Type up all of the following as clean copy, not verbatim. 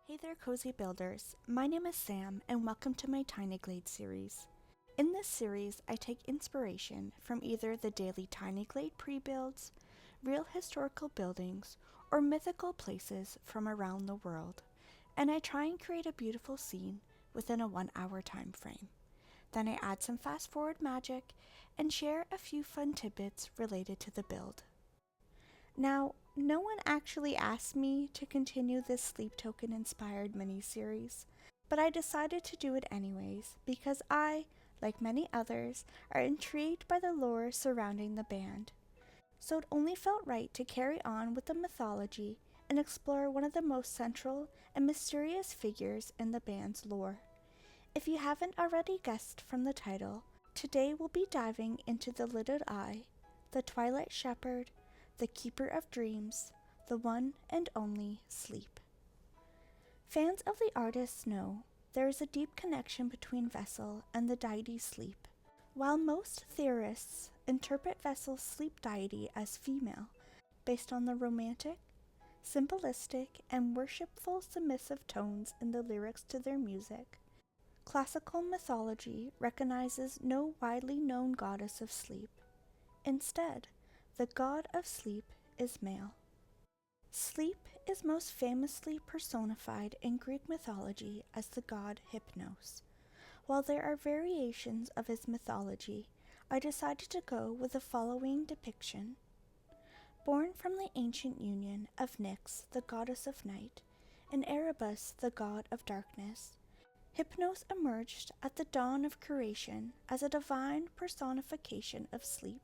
Hey there, cozy builders. My name is Sam, and welcome to my Tiny Glade series. In this series, I take inspiration from either the daily Tiny Glade pre-builds, real historical buildings, or mythical places from around the world, and I try and create a beautiful scene within a 1-hour time frame. Then I add some fast-forward magic and share a few fun tidbits related to the build. Now, no one actually asked me to continue this sleep token inspired mini-series, but I decided to do it anyways because I, like many others, are intrigued by the lore surrounding the band. So it only felt right to carry on with the mythology and explore one of the most central and mysterious figures in the band's lore. If you haven't already guessed from the title, today we'll be diving into the Lidded Eye, the Twilight Shepherd, the Keeper of Dreams, the one and only Sleep. Fans of the artists know there is a deep connection between Vessel and the deity Sleep. While most theorists interpret Vessel's sleep deity as female, based on the romantic, symbolistic, and worshipful submissive tones in the lyrics to their music, classical mythology recognizes no widely known goddess of sleep. Instead, the god of sleep is male. Sleep is most famously personified in Greek mythology as the god Hypnos. While there are variations of his mythology, I decided to go with the following depiction. Born from the ancient union of Nyx, the goddess of night, and Erebus, the god of darkness, Hypnos emerged at the dawn of creation as a divine personification of sleep,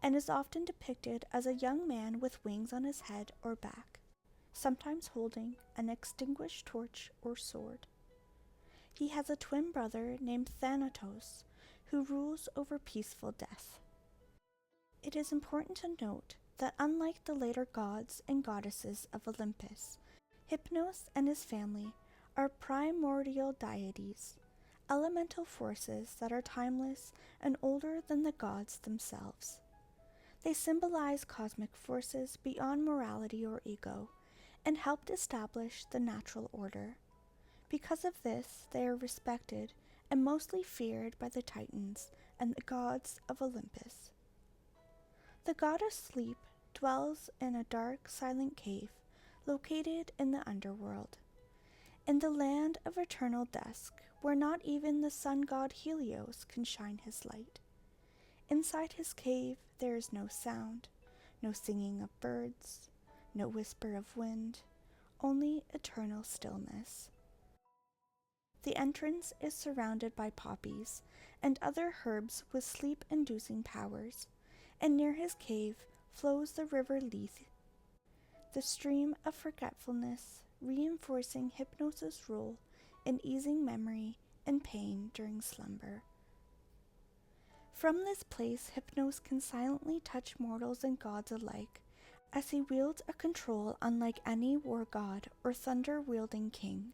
and is often depicted as a young man with wings on his head or back, sometimes holding an extinguished torch or sword. He has a twin brother named Thanatos, who rules over peaceful death. It is important to note that unlike the later gods and goddesses of Olympus, Hypnos and his family are primordial deities, elemental forces that are timeless and older than the gods themselves. They symbolize cosmic forces beyond morality or ego, and helped establish the natural order. Because of this, they are respected and mostly feared by the Titans and the gods of Olympus. The god of sleep dwells in a dark, silent cave located in the underworld, in the land of eternal dusk, where not even the sun god Helios can shine his light. Inside his cave there is no sound, no singing of birds, no whisper of wind, only eternal stillness. The entrance is surrounded by poppies and other herbs with sleep-inducing powers, and near his cave flows the river Lethe, the stream of forgetfulness, reinforcing Hypnos' role in easing memory and pain during slumber. From this place, Hypnos can silently touch mortals and gods alike, as he wields a control unlike any war god or thunder-wielding king.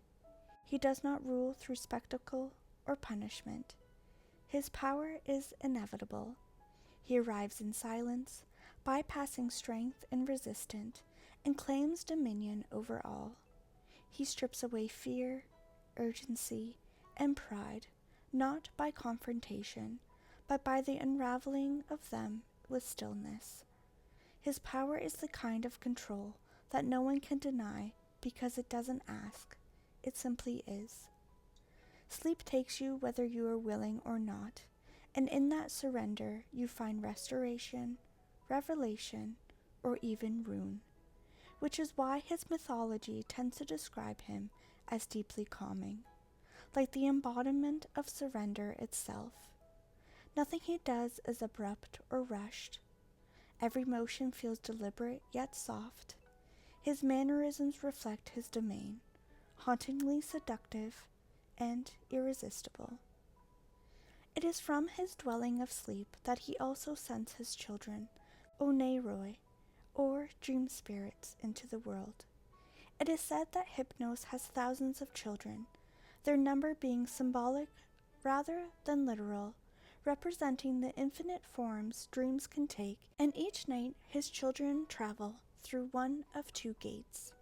He does not rule through spectacle or punishment. His power is inevitable. He arrives in silence, bypassing strength and resistance, and claims dominion over all. He strips away fear, urgency, and pride, not by confrontation, but by the unraveling of them with stillness. His power is the kind of control that no one can deny because it doesn't ask, it simply is. Sleep takes you whether you are willing or not, and in that surrender you find restoration, revelation, or even ruin, which is why his mythology tends to describe him as deeply calming, like the embodiment of surrender itself. Nothing he does is abrupt or rushed. Every motion feels deliberate yet soft. His mannerisms reflect his domain, hauntingly seductive and irresistible. It is from his dwelling of sleep that he also sends his children, Oneiroi, or dream spirits, into the world. It is said that Hypnos has thousands of children, their number being symbolic rather than literal, representing the infinite forms dreams can take, and each night his children travel through one of two gates,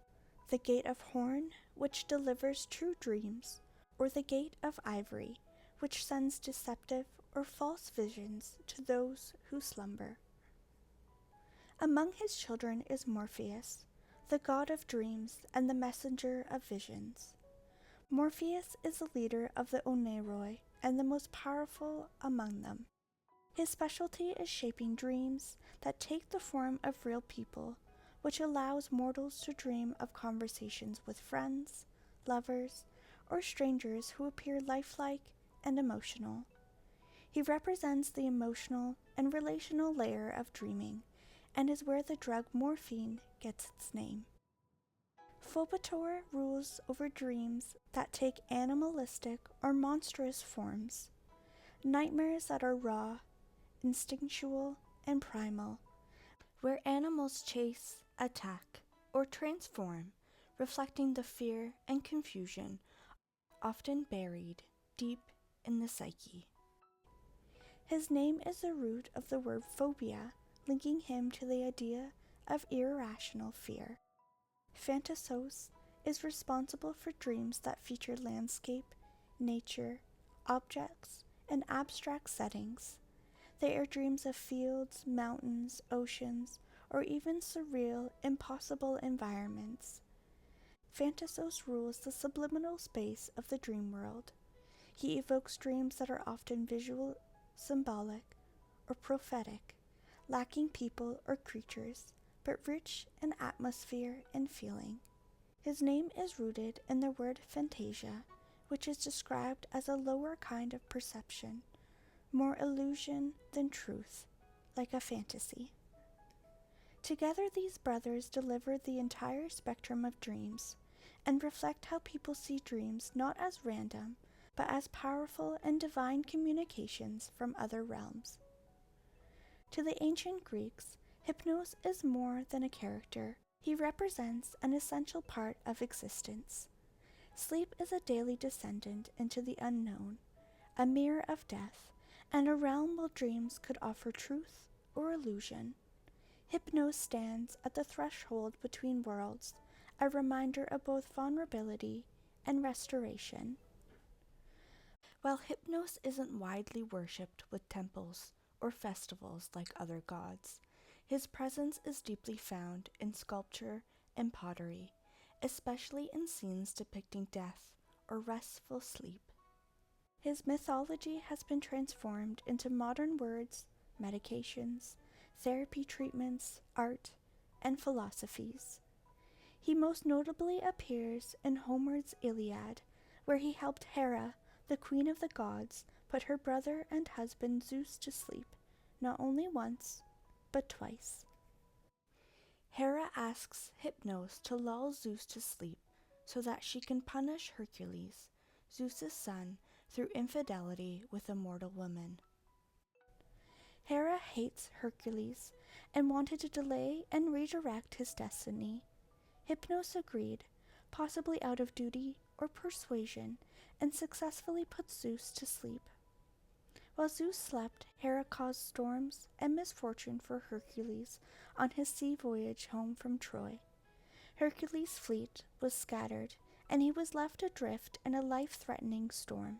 the gate of horn, which delivers true dreams, or the gate of ivory, which sends deceptive or false visions to those who slumber. Among his children is Morpheus, the god of dreams and the messenger of visions. Morpheus is the leader of the Oneiroi and the most powerful among them. His specialty is shaping dreams that take the form of real people, which allows mortals to dream of conversations with friends, lovers, or strangers who appear lifelike and emotional. He represents the emotional and relational layer of dreaming, and is where the drug morphine gets its name. Phobator rules over dreams that take animalistic or monstrous forms, nightmares that are raw, instinctual, and primal, where animals chase, attack, or transform, reflecting the fear and confusion often buried deep in the psyche. His name is the root of the word phobia, linking him to the idea of irrational fear. Phantasos is responsible for dreams that feature landscape, nature, objects, and abstract settings. They are dreams of fields, mountains, oceans, or even surreal, impossible environments. Phantasos rules the subliminal space of the dream world. He evokes dreams that are often visual, symbolic, or prophetic, lacking people or creatures, but rich in atmosphere and feeling. His name is rooted in the word fantasia, which is described as a lower kind of perception, more illusion than truth, like a fantasy. Together these brothers deliver the entire spectrum of dreams, and reflect how people see dreams not as random, but as powerful and divine communications from other realms. To the ancient Greeks, Hypnos is more than a character. He represents an essential part of existence. Sleep is a daily descendant into the unknown, a mirror of death, and a realm where dreams could offer truth or illusion. Hypnos stands at the threshold between worlds, a reminder of both vulnerability and restoration. While Hypnos isn't widely worshipped with temples or festivals like other gods, his presence is deeply found in sculpture and pottery, especially in scenes depicting death or restful sleep. His mythology has been transformed into modern words, medications, therapy treatments, art, and philosophies. He most notably appears in Homer's Iliad, where he helped Hera, the queen of the gods, put her brother and husband Zeus to sleep, not only once, but twice. Hera asks Hypnos to lull Zeus to sleep so that she can punish Hercules, Zeus's son, through infidelity with a mortal woman. Hera hates Hercules and wanted to delay and redirect his destiny. Hypnos agreed, possibly out of duty or persuasion, and successfully put Zeus to sleep. While Zeus slept, Hera caused storms and misfortune for Hercules on his sea voyage home from Troy. Hercules' fleet was scattered, and he was left adrift in a life-threatening storm.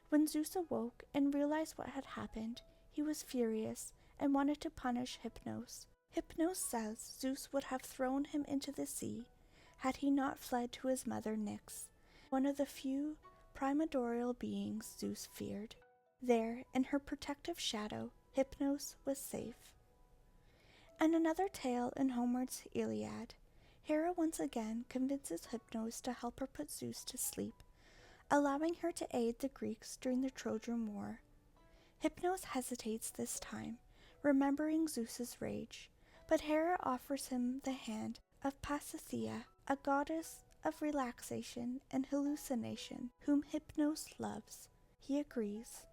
When Zeus awoke and realized what had happened, he was furious and wanted to punish Hypnos. Hypnos says Zeus would have thrown him into the sea had he not fled to his mother Nyx, one of the few primordial beings Zeus feared. There, in her protective shadow, Hypnos was safe. In another tale in Homer's Iliad, Hera once again convinces Hypnos to help her put Zeus to sleep, allowing her to aid the Greeks during the Trojan War. Hypnos hesitates this time, remembering Zeus's rage, but Hera offers him the hand of Pasithea, a goddess of relaxation and hallucination, whom Hypnos loves. He agrees,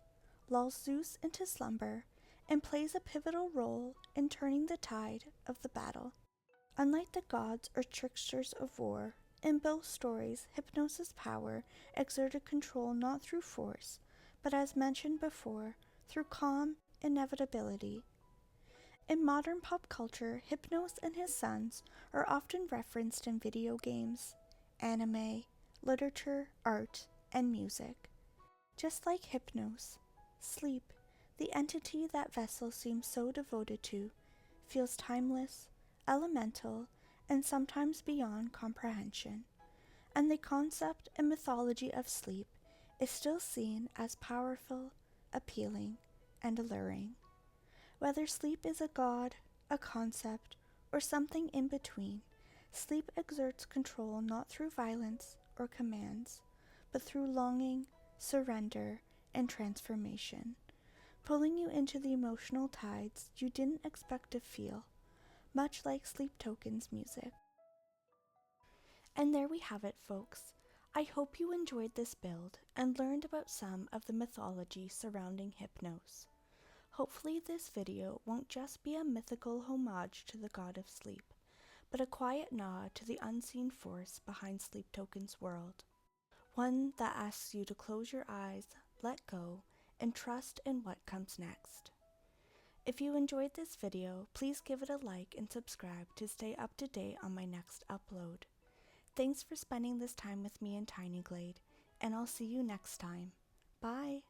lulls Zeus into slumber, and plays a pivotal role in turning the tide of the battle. Unlike the gods or tricksters of war, in both stories, Hypnos' power exerted control not through force, but as mentioned before, through calm inevitability. In modern pop culture, Hypnos and his sons are often referenced in video games, anime, literature, art, and music. Just like Hypnos, sleep, the entity that Vessel seems so devoted to, feels timeless, elemental, and sometimes beyond comprehension. And the concept and mythology of sleep is still seen as powerful, appealing, and alluring. Whether sleep is a god, a concept, or something in between, sleep exerts control not through violence or commands, but through longing, surrender, and transformation, pulling you into the emotional tides you didn't expect to feel, much like Sleep Token's music. And there we have it, folks. I hope you enjoyed this build and learned about some of the mythology surrounding Hypnos. Hopefully this video won't just be a mythical homage to the god of sleep, but a quiet nod to the unseen force behind Sleep Token's world. One that asks you to close your eyes, let go, and trust in what comes next. If you enjoyed this video, please give it a like and subscribe to stay up to date on my next upload. Thanks for spending this time with me in Tiny Glade, and I'll see you next time. Bye!